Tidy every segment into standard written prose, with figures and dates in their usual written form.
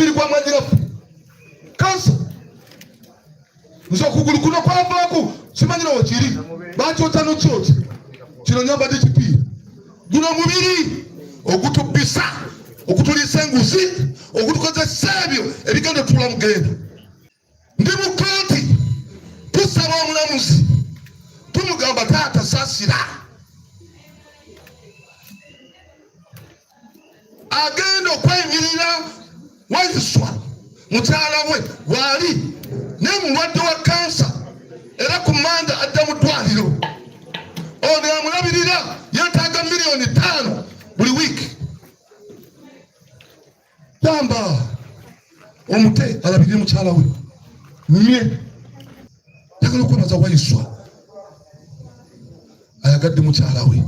mubiri gwa mwanyirafu kansa nzo kugulu kuno kwavaku simanyira wakiri bakyota nokyoti kino nyambadde kipiira guno mubiri ogutubisa okutulisa enguzi okutukozesa ebyo ebigenda tuula mugenda ndi mu kooti tusaba omulamuzi tumugamba taata saasira agenda okweyimirira wayiswa mukyala we waali naye mulwadde wa kansa era ku manda adda mu ddwaliro ono yamulabirira yeetaaga $5,000,000 buli wiiki yamba omute alabirire mukyala we nye yagala okwebaza wayiswa ayagadde mukyala we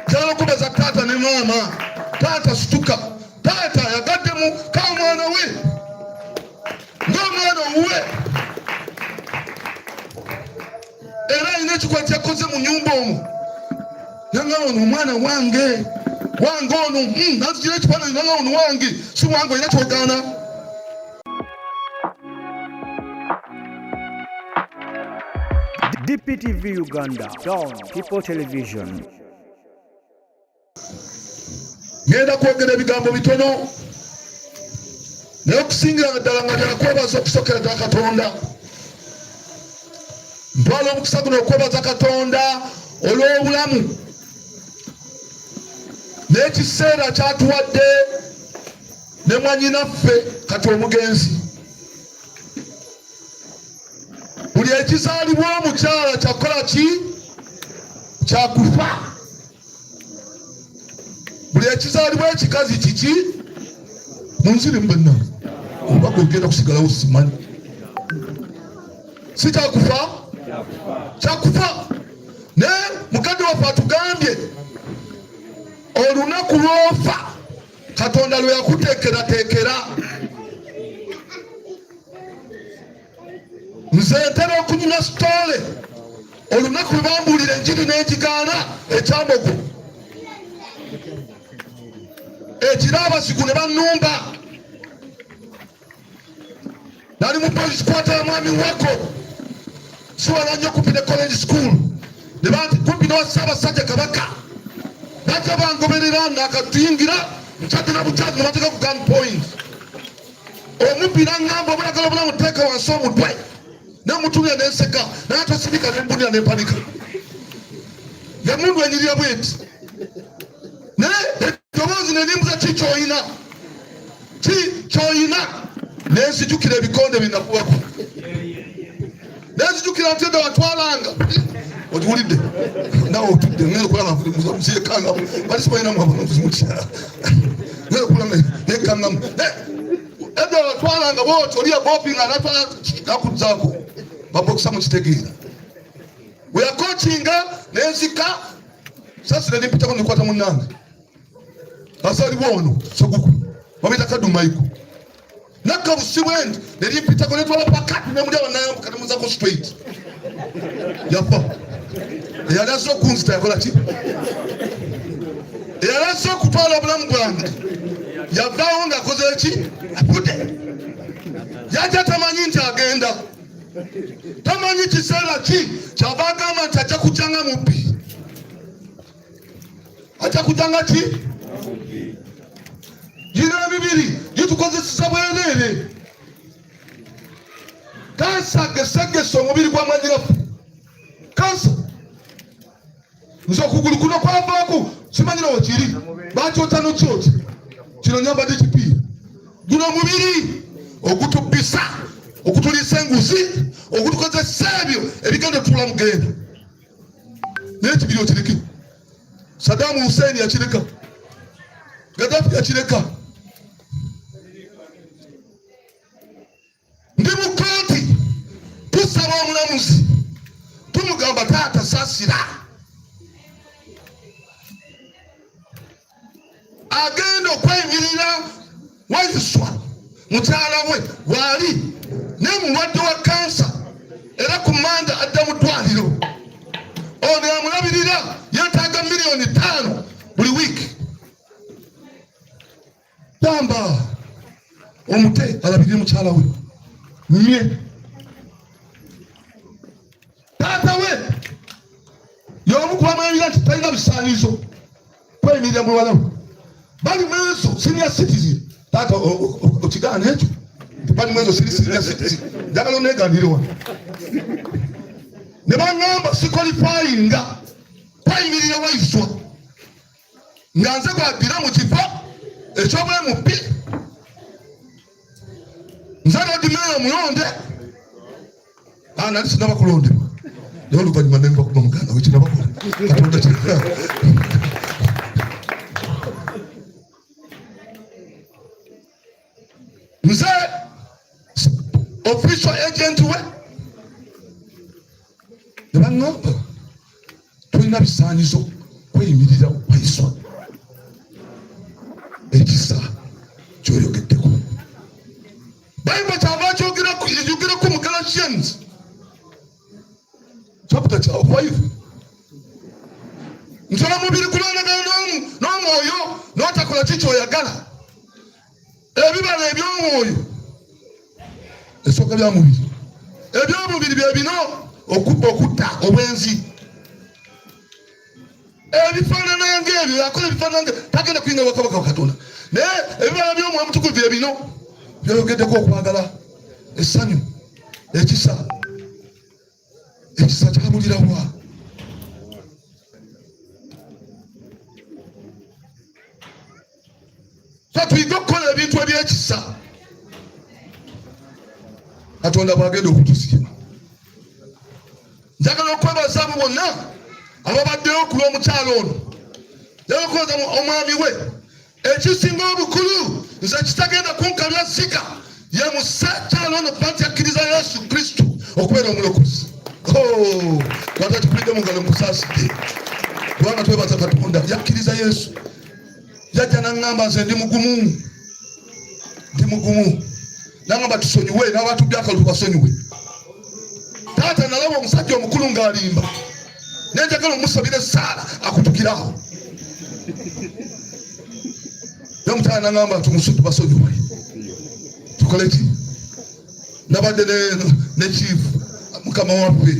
yagala okwebaza taata ne maama taata situka taata ayagadde mu kamwana we ng'omwana owuwe era alina ekikolwa kyakoze mu nyumba omwo nanga ono omwana wange ono nanzikira ekifaananyi nanga ono wange si wange olina kyogaana. DPTV Uganda, Dawn People Television. Ngenda kwogera ebigambo bitono naye okusingira ddala nga byakwebaza okusookera ddala Katonda. Ntwala omukisa guno okwebaza Katonda olw'obulamu n'ekiseera kyatuwadde ne mwannyinaffe kati omugenzi. Buli ekizaalibwa omukyala kyakola ki? Kyakufa. Buli ekizaalibwa ekikazi kiki? Munziri mbenna oba gwegenda kusigalawo simanyi si kyakufa? Kyakufa. Naye mukadde waffe atugambye olunaku lw'ofa Katonda lwe yakuteekerateekera. Nze ntera okunyuma sitole olunaku lwe bambuulira enjiri n'egigaana ekyambogo ekira abasigu ne bannumba nali mu police quarter ya mwami wako siwala nnyo kumpi ne college school ne banti kumpi ne Ssaabasajja Kabaka bajja bangoberera nakatuyingira mukyadde na bukyazi ne bateeka ku gun point omubbi n'aŋŋamba obulagala obulamu teeka wansi omutwe namutunira nenseka naye tosibika nembunira nempanika yamundu enyirira bweti naye eddoboozi nelimbuza ki kyoyina nensijukira ebikonde binakubako nensijukira nti edda watwalanga okiwulidde nawe otudde ngenda okulamamuyekangamu bali sibalinamu abamuzi mukyala ngenda okulama nekangamu edda watwalanga bwoti oliya bopinga natwala nakudzaako babokisa mukitegeera bwe yakokinga nenzika sasira nempitako nekwata munange asaliwo ono soguku bamuyita Kadumayiku nakabusibwendi nerimpitako netwala pakati nemuli abanayambuka nemuzako straight yafa. Eyali azze okunzita yakola ki? Eyali azze okutwala obulamu bwange yavaawo ng'akoze ki? Afudde. Yajja tamanyi nti agenda, tamanyi kiseera ki kyava agamba nti ajja kujja nga mubbi. Ajja kujja nga ki? Gino ebibiri gitukozeseza bwereere. Kansa gesegesa omubiri gwa mwanyirafu kansa nze okugulu kuno kwavaaku simanyira wakiri bakyota nokyoti kino nyambadde kipiira guno mubiri ogutubisa okutulisa enguzi okutukozesa ebyo ebigenda tuula mugenda naye ekibiri okireke. Saddam Hussein yakireka, Gaddafi yakireka. Ndi mu kooti tusaba omulamuzi tumugamba taata saasira agenda okweyimirira wayiswa mukyala we waali naye mulwadde wa kansa era ku manda adda mu ddwaliro ono yamulabirira yeetaaga $5,000,000 buli wiiki. Yamba omute alabirire mukyala we nye taata we y'omu kubamanyira nti talina bisaanizo kweyimirira muwala we bali mwezo senior citizen taata okigaana ekyo bali mwezo senior citizen njagala oneegandire wano ne baŋŋamba sikwalifayinga kwayimirira Waiswa nga nze gwaddira mu kifo eky'obulemu bbi nze n'odimeeyo omulonde nali sinaba kulondebwa naye oluvannyuma nemba kuba muganda we kinabakola katonda nze official agent we ne baŋŋamba tulina bisaanizo kweyimirira Waiswa ekisa kyoyogeddeko Bible kyava kyogerako mu Galatians chapter 5 nti omubiri kulwanagana n'omwoyo n'otakola ki kyoyagala ebibala eby'omwoyo esooka bya mubiri eby'omubiri bye bino okutta obwenzi ebifaanana ng'ebyo yakola ebifaanana ng'ebyo tagenda kuyinga bwakabaka wa Katonda naye ebibala by'omwoyo omutukuvu bye bino byoyogeddeko okwagala essanyu ekisa kyabulirawa so tuyige okukola ebintu ebyekisa Katonda bwagenda okutusiima njagala okwebaza abo bonna ababaddeyo ku lw'omukyalo ono yabakoza omwami we ekisinga obukulu nze kitagenda kunkabya siga ye mukyalo ono banti akkiriza Yesu Kristo okubeera omulokozi watakipulidde mu ngalo nkusaasidde kubanga twebaza Katonda yakkiriza Yesu yajja naŋŋamba nze ndi mugumu naŋŋamba tusonyiwe n'abatudde akalulu basonyiwe taata nalaba omusajja omukulu ng'alimba nenjagala omusabira essaala akutukirawo nomukyala naŋŋamba tumusu tubasonyiwe tukole ki nabadde ne chief mukama waffe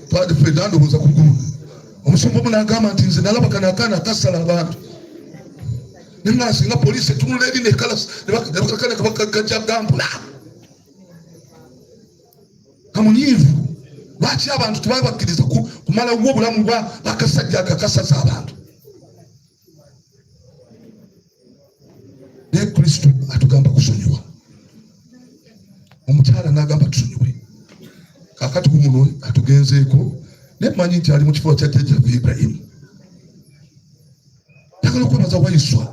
twadde nandowooza kugulu omusumba omu n'agamba nti nze nalaba kano akaana akasala abantu nengasinga poliisi etunula eri nekakane kabakagajja gambula kamunyiivu lwaki abantu tebabakkiriza kumalawo obulamu bwa bakasajja akakasaza abantu naye Kristo atugamba kusonyiwa omukyala n'agamba tusonyiwe kakati gumuno atugenzeeko nemanyi nti ali mu kifo kya jjajjaffe Ibrahimu yagala okwebaza Waiswa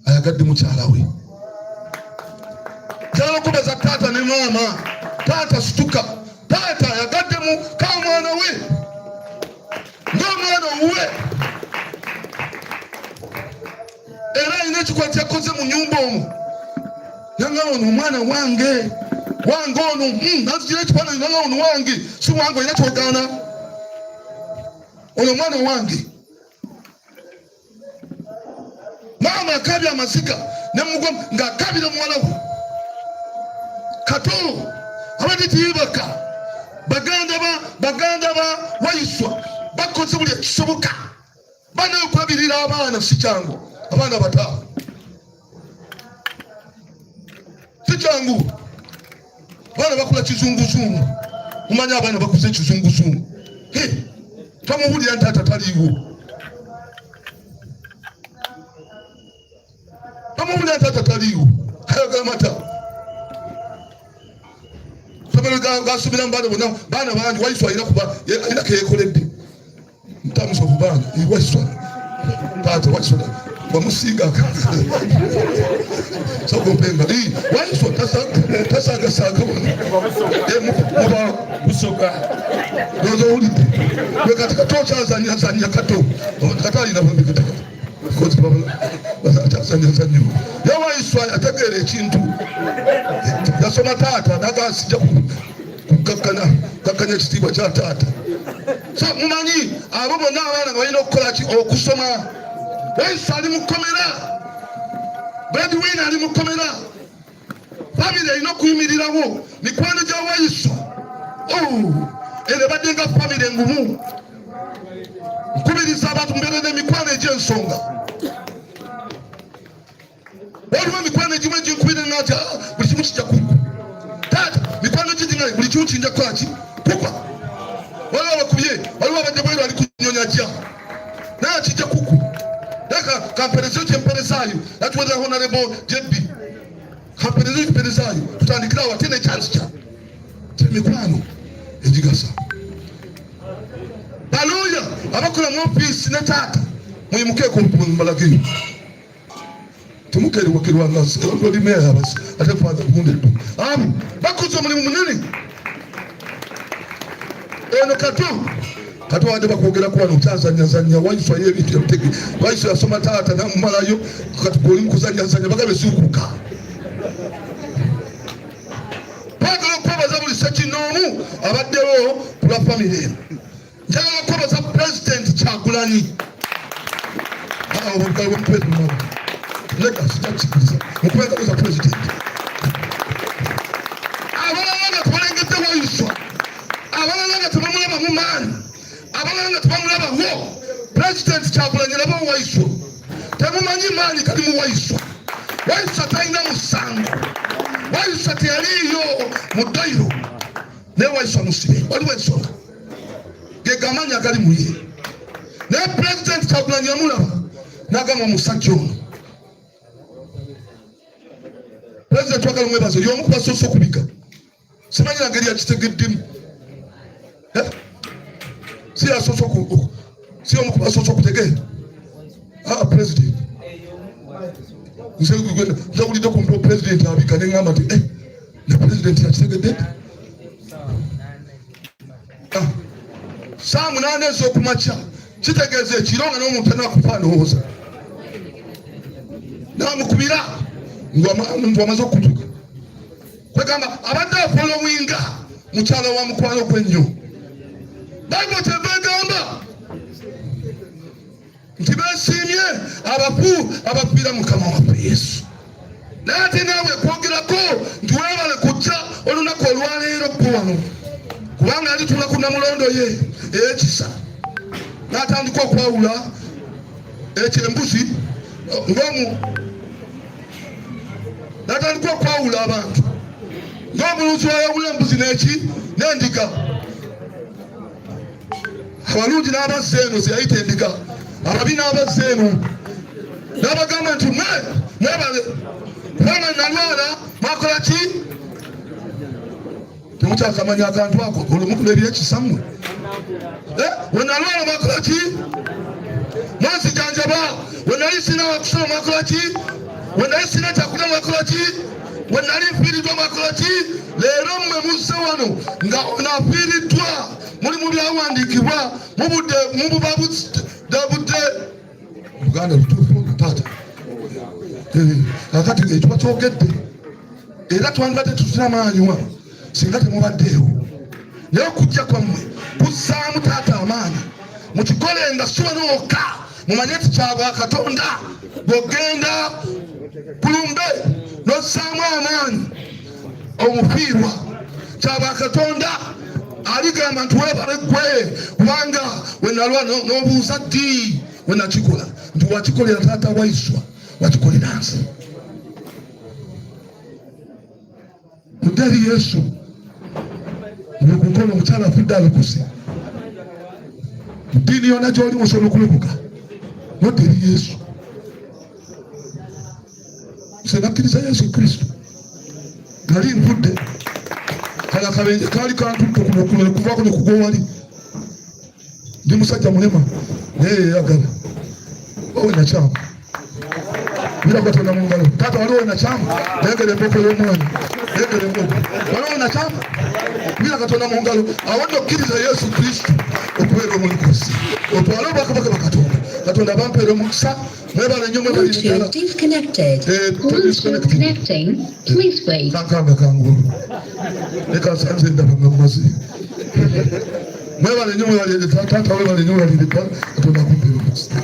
ayagadde mukyala we yagala okwebaza taata ne maama taata situka taata ayagadde mu kamwana we ng'omwana owuwe era alina ekikolwa kyakoze mu nyumba omwo nanga ono omwana wange ono nazigira ekifaananyi nanga ono wange si wange olina kyogaana ono omwana wange maama akabya amaziga nemugwa ng'akabira muwala we kato abadde tiyibaka baganda ba Waiswa bakoze buli ekisoboka banayo okwabirira abaana si kyangu abaana bataafu si kyangu abaana bakula kizunguzungu mumanyi abaana bakuze ekizunguzungu tamuwulira nti ata taliiwo tamuwulira nti ata taliiwo ayagala mata gasubira mubaana bonna baana bangi Waiswa alina keyekoledde mutamusovu baana Waiswa taata Waiswa wamusinga sogompenga Waiswa tasagasaaga muba busoga noza owulidde wekati kato okyazanyazanya kato alina akyazanyazanyo ye Waiswa yategeera ekintu yasoma taata nagasijja kukakkanya ekitiibwa kya taata so mumanyi abo bonna abaana nga balina okukola ki okusoma Waiswa ali mu kkomera breadwinner ali mukomera family erina okuyimirirawo mikwano gya Waiso ere badde nga family engumu nkubiriza abantu mbeere n'emikwano egy'ensonga waliwo emikwano egimu eginkubire nati buli kimu kijja kuggwa taata mikwano giginga buli kimu kijja kukolaki kuggwa waliwo abakubye waliwo abadde bweru ali kunyonya jja naye kijja kuggwa leka kamperezo kyemperezaayo natuweza honorable JB kamperezo kyemperezaayo tutandikirawo ate n'ekyansi kya mikwano egigasa haleluya abakola mu office ne taata muyimukeeko mbalagiro temukeerewakirwa nga oli meya abasi ate father wounded bakuza omulimu munene eno kato wadde bakwogera ku wano kyazanyazanya Waiso y'ebintu yabitege Waiso yasoma taata namumalayo kati oli mukuzanyazanya bagabe siukuka twagala okwebaza buli ssekinoomu abaddewo ku lwa famire eno njagala okwebaza president Kyagulanyi leka sitakikiriza okwebaza president abalala nga tubalengedde Waiso abalala nga tebamulaba mu maanyi abalala nga tebamulabawo president Kyagulanyi nabo Waiso temumanyi maanyi kali mu Waiso talina musango Waiso teyaliyo mu ddayiro naye Waiso musibe waliwo ensonga ge amaanyi agali mu ye naye president Kyagulanyi yamulaba n'agamba omusajja ono president twagala mwebazo y'omu ku basoose okubika simanyi na ngeri yakitegeddemu si omu ku basoose okutegeera president nzawulidde ku muntu president abika neŋŋamba nti ne president yakitegedde saa 8 ez'okumakya kitegeeza ekiro nga n'omuntu anakufa ndowooza namukubira ng'amaze okutuka kwegamba abadde afolowinga mukyala wa mukwano gw'ennyo Bible tebegamba nti beesiimye abafu abafiira Mukama waffe Yesu naye ate naawe kwogerako nti weebale kujja olunaku olwaleero gwe wano kubanga alitula ku namulondo ye ey'ekisa n'atandika okwawula ekyembuzi n'atandika okwawula abantu ng'omulunzi wayawula embuzi n'endiga abalungi n'abazza eno zeyayita endiga ababi n'abazza eno n'abagamba nti mwebale kubanga nalwala mwakola ki temukyakamanya akantu ako olumukulabira ekisammwe wenalwala mwakola ki mwansijanjaba wenali sina wakusoma mwakola ki wenali sina kyakulya mwakola ki wenali nfiiriddwa mwakola ki leero mmwe muzze wano nga onaafiiriddwa muli mu byawandiikibwa mubudde Buganda lutuufu taata kakati ekyo bakyogedde era twandibadde tutuna maanyiwa singa temubaddeewo naye okujja kwammwe kussaamu taata amaanyi mukikolenga si wano wokka mumanye ti kyabwa Katonda bw'ogenda kulumbe n'ossaamu amaanyi omufiirwa kyabwa Katonda aligamba nti weebale gwe kubanga wenalwa n'obuuza ddi wenakikola nti wakikolera taata Waiso wakikolera nsi muderi Yesu nikukola omukyala afudde alokose ddiini yonna gy'oli musobola okulokoka noderi Yesu nze nakkiriza Yesu Kristo nali nvudde kala akabenje kaali kantutte kuvaako ne kugwa wali ndi musajja mulema naye yeyagala owe nakyama bira Katonda mu ngalo taata waliwo nakyama nayegera emboko y'omwana nayegera emboko waliwo nakyama bira Katonda mu ngalo awadde okkiriza Yesu Kristo okubeera omulokozi otwale obwakabaka bwa Katonda Katonda abampeera omukisa mwebale nnyo Bluetooth disconnected. Bluetooth connecting. Please wait. Kankanga kangulu leka nsanze ndaba nga mumaze mwebale nnyo mwebale taata webale nnyo mwebale Katonda akumpeera omukisa